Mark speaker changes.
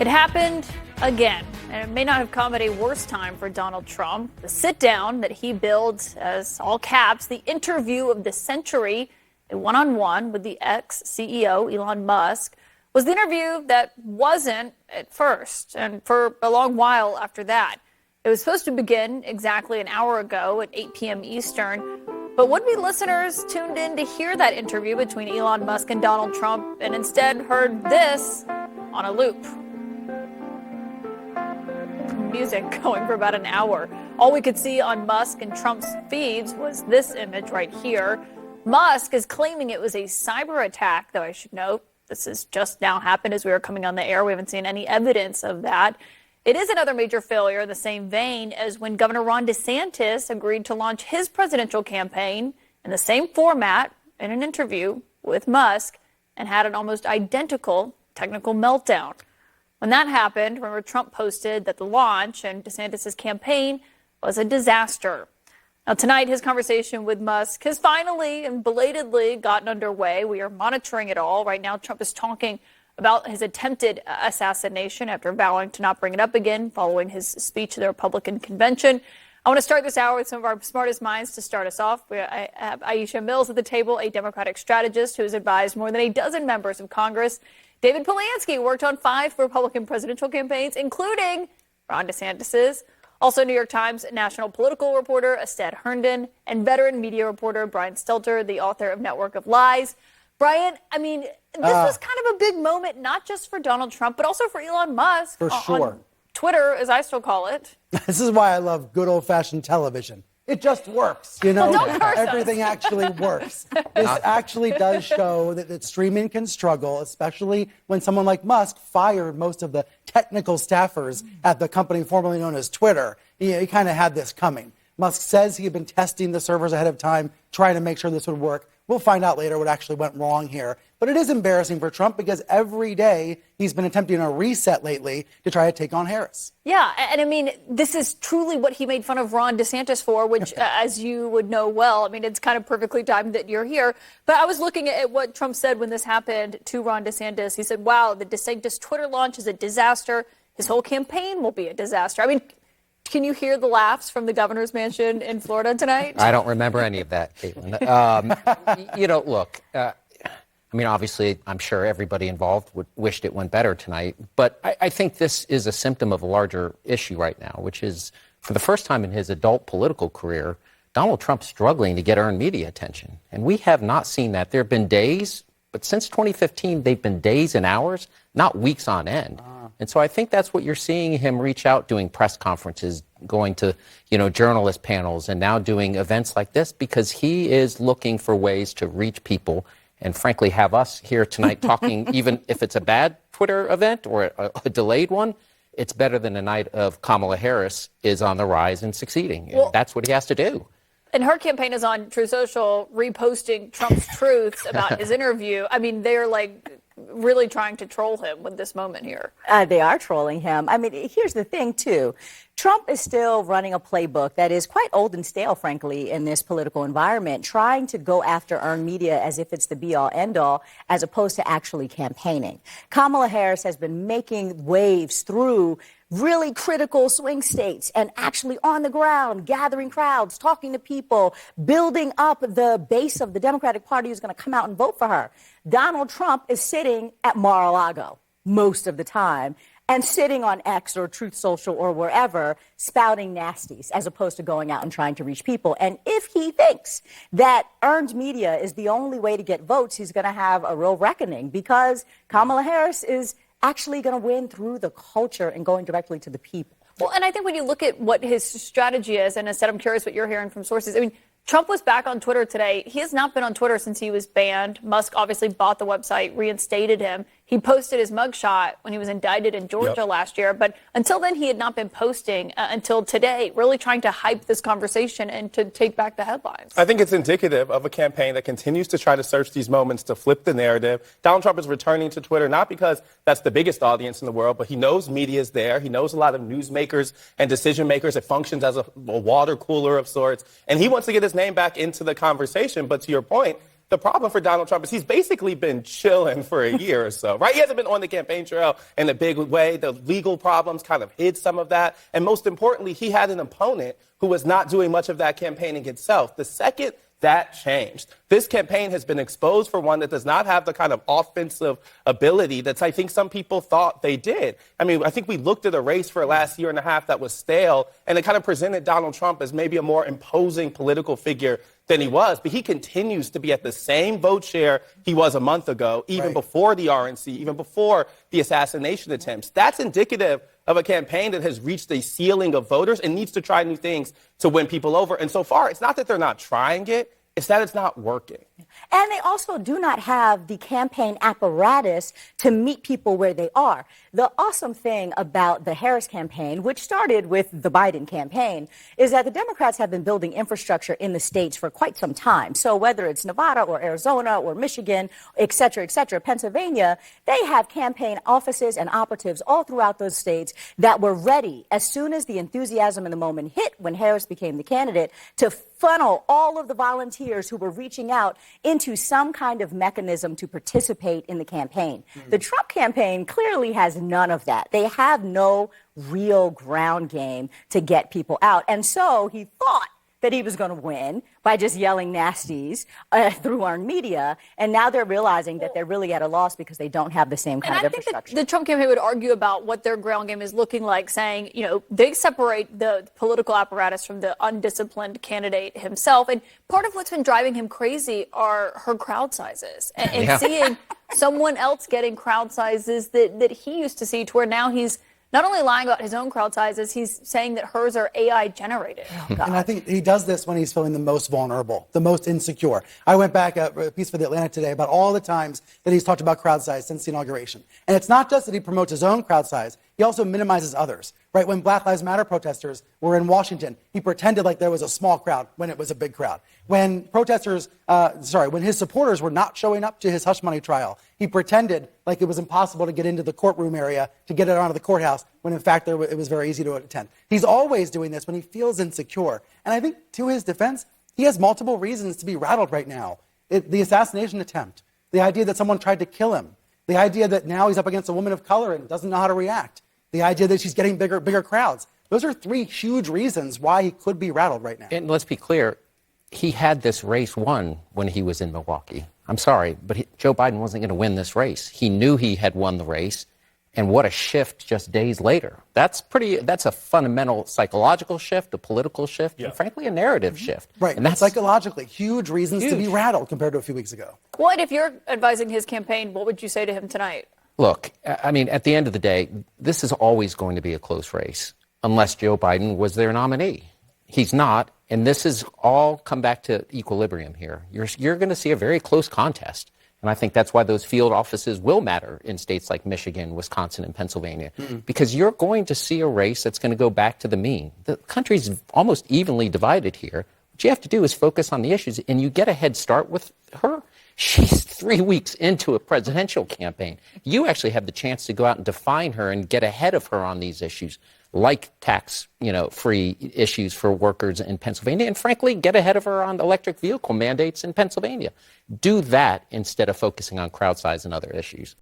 Speaker 1: It happened again, and it may not have come at a worse time for Donald Trump. The sit-down that he billed as, all caps, the interview of the century, a one-on-one with the ex-CEO Elon Musk, was the interview that wasn't at first, and for a long while after that. It was supposed to begin exactly an hour ago at 8 p.m. Eastern, but would-be listeners tuned in to hear that interview between Elon Musk and Donald Trump and instead heard this on a loop. Music going for about an hour. All we could see on Musk and Trump's feeds was this image right here. Musk is claiming it was a cyber attack, though I should note this has just now happened as we were coming on the air. We haven't seen any evidence of that. It is another major failure in the same vein as when Governor Ron DeSantis agreed to launch his presidential campaign in the same format in an interview with Musk and had an almost identical technical meltdown. When that happened, remember, Trump posted that the launch and DeSantis' campaign was a disaster. Now, tonight, his conversation with Musk has finally and belatedly gotten underway. We are monitoring it all. Right now, Trump is talking about his attempted assassination after vowing to not bring it up again following his speech to the Republican convention. I want to start this hour with some of our smartest minds to start us off. I have Aisha Mills at the table, a Democratic strategist who has advised more than a dozen members of Congress. David Polyansky worked on 5 Republican presidential campaigns, including Ron DeSantis's. Also, New York Times national political reporter Estad Herndon and veteran media reporter Brian Stelter, the author of Network of Lies. Brian, I mean, this was kind of a big moment, not just for Donald Trump, but also for Elon Musk.
Speaker 2: For sure.
Speaker 1: On Twitter, as I still call it.
Speaker 2: This is why I love good old-fashioned television. It just works, you know?
Speaker 1: Well, don't curse
Speaker 2: Everything
Speaker 1: us.
Speaker 2: actually works. This actually does show that streaming can struggle, especially when someone like Musk fired most of the technical staffers at the company formerly known as Twitter. He kind of had this coming. Musk says he had been testing the servers ahead of time, trying to make sure this would work. We'll find out later what actually went wrong here. But it is embarrassing for Trump because every day he's been attempting a reset lately to try to take on Harris.
Speaker 1: Yeah, and I mean, this is truly what he made fun of Ron DeSantis for, which, as you would know well, I mean, it's kind of perfectly timed that you're here. But I was looking at what Trump said when this happened to Ron DeSantis. He said, wow, the DeSantis Twitter launch is a disaster. His whole campaign will be a disaster. I mean, can you hear the laughs from the governor's mansion in Florida tonight?
Speaker 3: I don't remember any of that, Kaitlan. Look, I mean, obviously, I'm sure everybody involved wished it went better tonight. But I think this is a symptom of a larger issue right now, which is, for the first time in his adult political career, Donald Trump struggling to get earned media attention. And we have not seen that. There have been days, but since 2015, they've been days and hours, not weeks on end. And so I think that's what you're seeing him reach out, doing press conferences, going to, journalist panels, and now doing events like this, because he is looking for ways to reach people and, frankly, have us here tonight talking, even if it's a bad Twitter event or a delayed one. It's better than a night of Kamala Harris is on the rise and succeeding. Well, that's what he has to do.
Speaker 1: And her campaign is on Truth Social, reposting Trump's truths about his interview. I mean, they're really trying to troll him with this moment here.
Speaker 4: They are trolling him. I mean, here's the thing, too. Trump is still running a playbook that is quite old and stale, frankly, in this political environment, trying to go after earned media as if it's the be-all, end-all, as opposed to actually campaigning. Kamala Harris has been making waves through really critical swing states and actually on the ground, gathering crowds, talking to people, building up the base of the Democratic Party who's going to come out and vote for her. Donald Trump is sitting at Mar-a-Lago most of the time and sitting on X or Truth Social or wherever spouting nasties as opposed to going out and trying to reach people. And if he thinks that earned media is the only way to get votes, he's going to have a real reckoning because Kamala Harris is actually going to win through the culture and going directly to the people.
Speaker 1: Well, and I think when you look at what his strategy is, and instead I'm curious what you're hearing from sources. I mean, Trump was back on Twitter today. He has not been on Twitter since he was banned. Musk obviously bought the website, reinstated him. He posted his mugshot when he was indicted in Georgia last year. But until then, he had not been posting until today, really trying to hype this conversation and to take back the headlines.
Speaker 5: I think it's indicative of a campaign that continues to try to search these moments to flip the narrative. Donald Trump is returning to Twitter, not because that's the biggest audience in the world, but he knows media is there. He knows a lot of newsmakers and decision makers. It functions as a water cooler of sorts. And he wants to get his name back into the conversation. But to your point, The problem for Donald Trump is he's basically been chilling for a year or so, right? He hasn't been on the campaign trail in a big way. The legal problems kind of hid some of that. And most importantly, he had an opponent who was not doing much of that campaigning itself. The second that changed, this campaign has been exposed for one that does not have the kind of offensive ability that I think some people thought they did. I mean, I think we looked at a race for the last year and a half that was stale, and it kind of presented Donald Trump as maybe a more imposing political figure than he was. But he continues to be at the same vote share he was a month ago, even before the RNC, even before the assassination attempts. That's indicative of a campaign that has reached a ceiling of voters and needs to try new things to win people over. And so far, it's not that they're not trying it, it's that it's not working.
Speaker 4: And they also do not have the campaign apparatus to meet people where they are. The awesome thing about the Harris campaign, which started with the Biden campaign, is that the Democrats have been building infrastructure in the states for quite some time. So whether it's Nevada or Arizona or Michigan, et cetera, Pennsylvania, they have campaign offices and operatives all throughout those states that were ready as soon as the enthusiasm in the moment hit when Harris became the candidate to funnel all of the volunteers who were reaching out into some kind of mechanism to participate in the campaign. The Trump campaign clearly has none of that. They have no real ground game to get people out. And so he thought that he was going to win by just yelling nasties through our media. And now they're realizing that they're really at a loss because they don't have the same kind of infrastructure.
Speaker 1: I think the Trump campaign would argue about what their ground game is looking like, saying, you know, they separate the political apparatus from the undisciplined candidate himself. And part of what's been driving him crazy are her crowd sizes and seeing someone else getting crowd sizes that he used to see, to where now he's not only lying about his own crowd sizes, he's saying that hers are AI generated.
Speaker 2: And I think he does this when he's feeling the most vulnerable, the most insecure. I went back a piece for the Atlantic today about all the times that he's talked about crowd size since the inauguration. And it's not just that he promotes his own crowd size, he also minimizes others. Right? When Black Lives Matter protesters were in Washington, he pretended like there was a small crowd when it was a big crowd. When when his supporters were not showing up to his hush money trial, he pretended like it was impossible to get into the courtroom area to get it onto the courthouse, when in fact it was very easy to attend. He's always doing this when he feels insecure. And I think, to his defense, he has multiple reasons to be rattled right now. The assassination attempt, the idea that someone tried to kill him, the idea that now he's up against a woman of color and doesn't know how to react, the idea that she's getting bigger crowds. Those are three huge reasons why he could be rattled right now.
Speaker 3: And let's be clear, he had this race won when he was in Milwaukee. I'm sorry, but Joe Biden wasn't going to win this race. He knew he had won the race. And what a shift just days later. That's a fundamental psychological shift, a political shift, and frankly, a narrative shift.
Speaker 2: Right.
Speaker 3: And that's
Speaker 2: psychologically huge reasons to be rattled compared to a few weeks ago.
Speaker 1: Well, and if you're advising his campaign, what would you say to him tonight?
Speaker 3: Look, I mean, at the end of the day, this is always going to be a close race unless Joe Biden was their nominee. He's not, and this is all come back to equilibrium here. You're going to see a very close contest, and I think that's why those field offices will matter in states like Michigan, Wisconsin, and Pennsylvania, because you're going to see a race that's going to go back to the mean. The country's almost evenly divided here. What you have to do is focus on the issues, and you get a head start with her. She's 3 weeks into a presidential campaign. You actually have the chance to go out and define her and get ahead of her on these issues, like tax-free issues for workers in Pennsylvania, and frankly, get ahead of her on electric vehicle mandates in Pennsylvania. Do that instead of focusing on crowd size and other issues.